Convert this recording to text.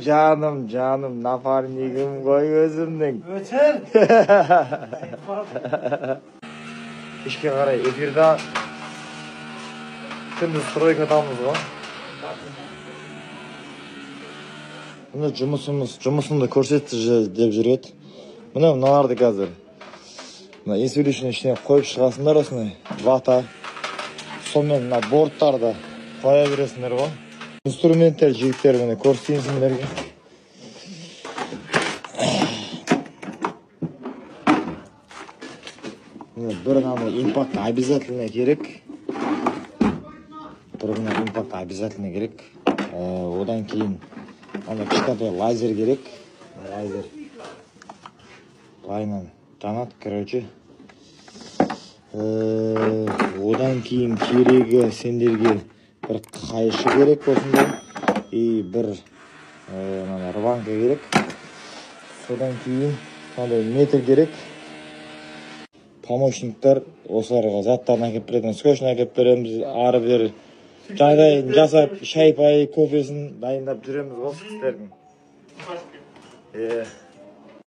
Canım, nafarnigim koy gözümden. Öter. Kişke qaray, efirde күндіз стройкадамыз ғой. Мына жұмысымды көрсетті деп жүреді. Мына мыналарды қазір. Мына инсулишн ішіне қойып шығасыңдар осындай вата. Сонымен мына борттарды қоя бересіңдер ғой. Инструменттер жігіттер міне көрсетейін сендерге. Бір мына импакт обязательно керек. Одан кейін ана кішкентай лазер керек. Лазер. Лайнан жанат, короче. Одан кейін керегі сендерге бір қайшы керек осындай. И бір рванка керек. Содан кейін метр керек. Помощниктар осыларға заттарын әкеп береді. Скотчын әкеп береміз, ары бері жағдайын жасап, шай-пай, кофесін дайындап жүреміз осы кісілердің.